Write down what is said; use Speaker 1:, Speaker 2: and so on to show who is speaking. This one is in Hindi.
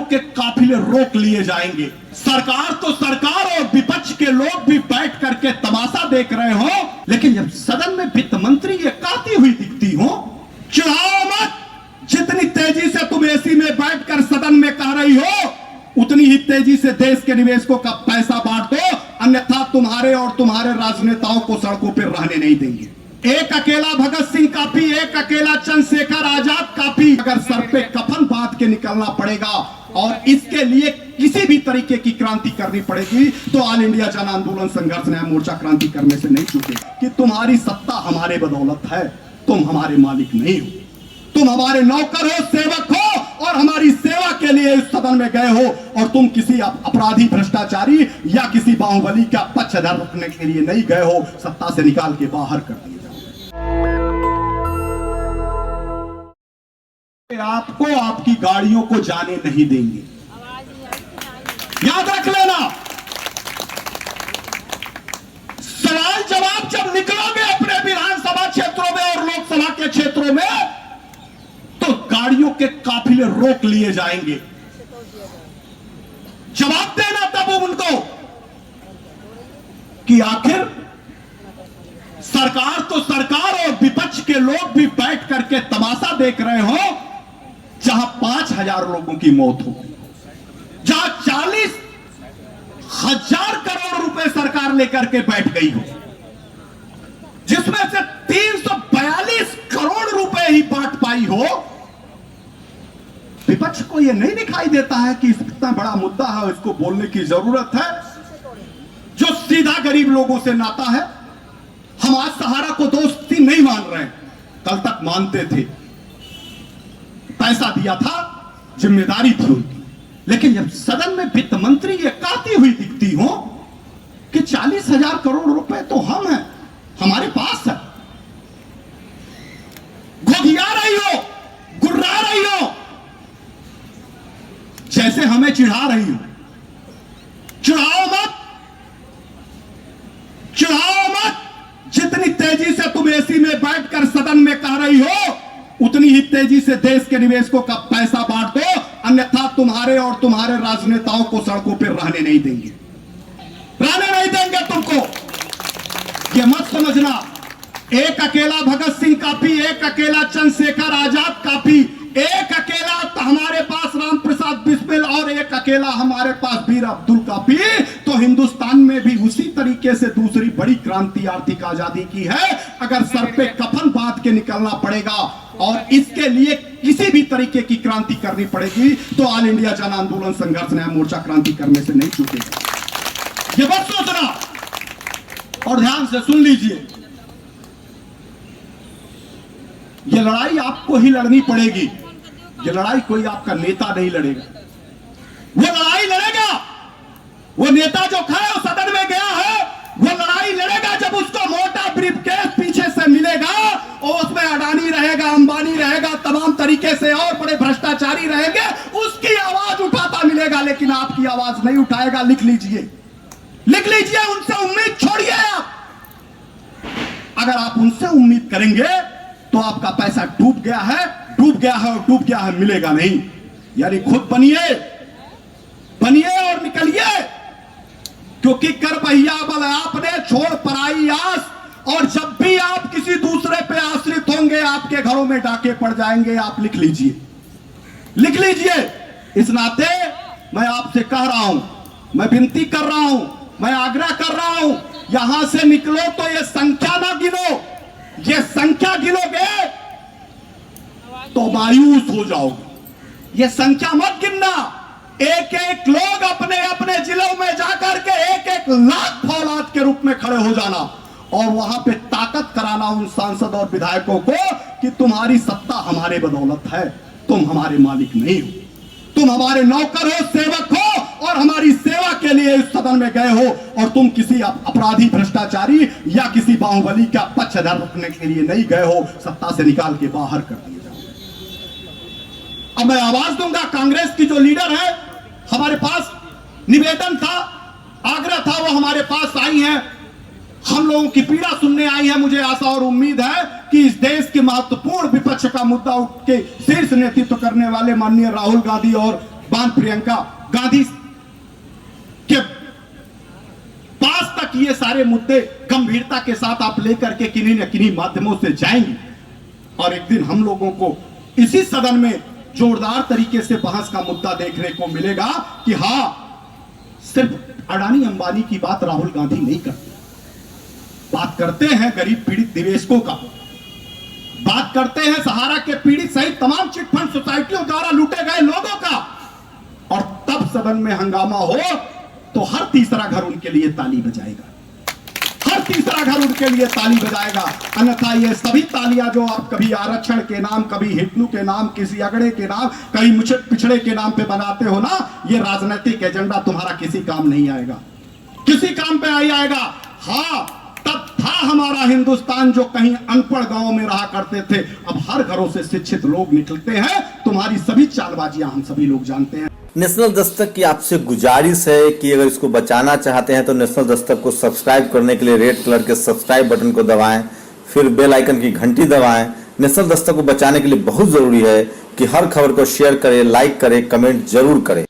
Speaker 1: के काफिले रोक लिए जाएंगे। सरकार तो सरकार और विपक्ष के लोग भी बैठ करके तमाशा देख रहे हो, लेकिन जब सदन में वित्त मंत्री ये गाती हुई दिखती हो, चिढ़ाओ मत। जितनी तेजी से तुम एसी में बैठकर सदन में कह रही हो, उतनी ही तेजी से देश के निवेशकों का पैसा बांट दो, अन्यथा तुम्हारे और तुम्हारे राजनेताओं को सड़कों पर रहने नहीं देंगे। एक अकेला भगत सिंह काफी, एक अकेला चंद्रशेखर आजाद काफी। अगर सर पे कफन बांध के निकलना पड़ेगा और इसके लिए किसी भी तरीके की क्रांति करनी पड़ेगी, तो ऑल इंडिया जन आंदोलन संघर्ष न्याय मोर्चा क्रांति करने से नहीं चूकेगा। कि तुम्हारी सत्ता हमारे बदौलत है, तुम हमारे मालिक नहीं हो। तुम हमारे नौकर हो, सेवक हो, और हमारी सेवा के लिए इस सदन में गए हो, और तुम किसी अपराधी, भ्रष्टाचारी या किसी बाहुबली का पक्षधर रखने के लिए नहीं गए हो। सत्ता से निकाल के बाहर कर दिए। आपको आपकी गाड़ियों को जाने नहीं देंगे, याद रख लेना। सवाल जवाब जब निकलोगे अपने विधानसभा क्षेत्रों में और लोकसभा के क्षेत्रों में, तो गाड़ियों के काफिले रोक लिए जाएंगे। जवाब देना तब उनको कि आखिर सरकार तो सरकार और विपक्ष के लोग भी बैठ करके तमाशा देख रहे हो, जहां 5,000 लोगों की मौत हो, जहां 40,000 करोड़ रुपए सरकार लेकर के बैठ गई हो, जिसमें से 342 करोड़ रुपए ही बांट पाई हो। विपक्ष को यह नहीं दिखाई देता है कि इतना बड़ा मुद्दा है, इसको बोलने की जरूरत है, जो सीधा गरीब लोगों से नाता है। हम आज सहारा को दोस्ती नहीं मान रहे, कल तक मानते थे। पैसा दिया था, जिम्मेदारी थी उनकी। लेकिन जब सदन में वित्त मंत्री ये गाती हुई दिखती हो कि 40,000 करोड़ रुपए तो हम हैं, हमारे पास है, घुघिया रही हो, गुर्रा रही हो, जैसे हमें चिढ़ा रही हो। चिढ़ाओ मत, चिढ़ाओ मत। जितनी तेजी से तुम एसी में बैठकर सदन में कह रही हो, उतनी ही तेजी से देश के निवेशकों का पैसा बांट दो, अन्यथा तुम्हारे और तुम्हारे राजनेताओं को सड़कों पर रहने नहीं देंगे, रहने नहीं देंगे तुमको। ये मत समझना एक अकेला भगत सिंह काफी, एक अकेला चंद्रशेखर आजाद काफी, एक अकेला हमारे पास राम प्रसाद बिस्मिल और एक अकेला हमारे पास वीर अब्दुल काफी। तो हिंदुस्तान में भी उसी तरीके से दूसरी बड़ी क्रांति आर्थिक आजादी की है। अगर सर पे कफन बांध के निकलना पड़ेगा और इसके लिए किसी भी तरीके की क्रांति करनी पड़ेगी, तो ऑल इंडिया जन आंदोलन संघर्ष न्याय मोर्चा क्रांति करने से नहीं चूकेगा। ये बात सोचना और ध्यान से सुन लीजिए, ये लड़ाई आपको ही लड़नी पड़ेगी। ये लड़ाई कोई आपका नेता नहीं लड़ेगा, वो लड़ाई लड़ेगा वो नेता जो खड़ा सदन में गया है, वो लड़ाई लड़ेगा जब उसको मोटा ब्रीफकेस पीछे से मिलेगा और उसमें अडानी रहेगा, अंबानी रहेगा, तमाम तरीके से और बड़े भ्रष्टाचारी रहेंगे, उसकी आवाज उठाता मिलेगा, लेकिन आपकी आवाज नहीं उठाएगा। लिख लीजिए, लिख लीजिए, उनसे उम्मीद छोड़िए। आप अगर आप उनसे उम्मीद करेंगे तो आपका पैसा डूब गया है, डूब गया है और डूब गया है, मिलेगा नहीं। यानी खुद बनिए, बनिए और निकलिए, क्योंकि कर पहिया बल आपने, छोड़ पराई आस। और जब भी आप किसी दूसरे पे आश्रित होंगे, आपके घरों में डाके पड़ जाएंगे। आप लिख लीजिए, लिख लीजिए। इस नाते मैं आपसे कह रहा हूं, मैं विनती कर रहा हूं, मैं आग्रह कर रहा हूं, यहां से निकलो तो ये संख्या ना गिनो। ये संख्या गिनोगे तो मायूस हो जाओगे। ये संख्या मत गिनना। एक एक लोग अपने अपने जिलों में जाकर के एक एक लाख फौलाद के रूप में खड़े हो जाना और वहां पे ताकत कराना उन सांसद और विधायकों को कि तुम्हारी सत्ता हमारे बदौलत है, तुम हमारे मालिक नहीं हो। तुम हमारे नौकर हो, सेवक हो, और हमारी सेवा के लिए इस सदन में गए हो, और तुम किसी अपराधी, भ्रष्टाचारी या किसी बाहुबली का पक्षधर रखने के लिए नहीं गए हो। सत्ता से निकाल के बाहर कर दिए जाओ। अब मैं आवाज दूंगा, कांग्रेस की जो लीडर है, हमारे पास निवेदन था, आग्रह था, वो हमारे पास आई है, हम लोगों की पीड़ा सुनने आई है। मुझे आशा और उम्मीद है कि इस देश के महत्वपूर्ण विपक्ष का मुद्दा के शीर्ष नेतृत्व करने वाले माननीय राहुल गांधी और बान प्रियंका गांधी के पास तक ये सारे मुद्दे गंभीरता के साथ आप लेकर के किन्हीं न किन्हीं माध्यमों से जाएंगे और एक दिन हम लोगों को इसी सदन में जोरदार तरीके से बहस का मुद्दा देखने को मिलेगा कि हां, सिर्फ अडानी अंबानी की बात राहुल गांधी नहीं करते, बात करते हैं गरीब पीड़ित निवेशकों का, बात करते हैं सहारा के पीड़ित सहित तमाम चिटफंड सोसाइटियों द्वारा लूटे गए लोगों का। और तब सदन में हंगामा हो तो हर तीसरा घर उनके लिए ताली बजाएगा, हर तीसरा घर उनके लिए ताली बजाएगा। अन्यथा ये सभी तालियां जो आप कभी आरक्षण के नाम, कभी हिंदू के नाम, किसी अगड़े के नाम, कहीं मुझे पिछड़े के नाम पे बनाते हो ना, ये राजनीतिक एजेंडा तुम्हारा किसी काम नहीं आएगा, किसी काम पे नहीं आएगा। हाँ, तब था हमारा हिंदुस्तान जो कहीं अनपढ़ गांव में रहा करते थे, अब हर घरों से शिक्षित लोग निकलते हैं। तुम्हारी सभी चालबाजियां हम सभी लोग जानते हैं।
Speaker 2: नेशनल दस्तक की आपसे गुजारिश है कि अगर इसको बचाना चाहते हैं तो नेशनल दस्तक को सब्सक्राइब करने के लिए रेड कलर के सब्सक्राइब बटन को दबाएं, फिर बेल आइकन की घंटी दबाएं। नेशनल दस्तक को बचाने के लिए बहुत जरूरी है कि हर खबर को शेयर करें, लाइक करें, कमेंट जरूर करें।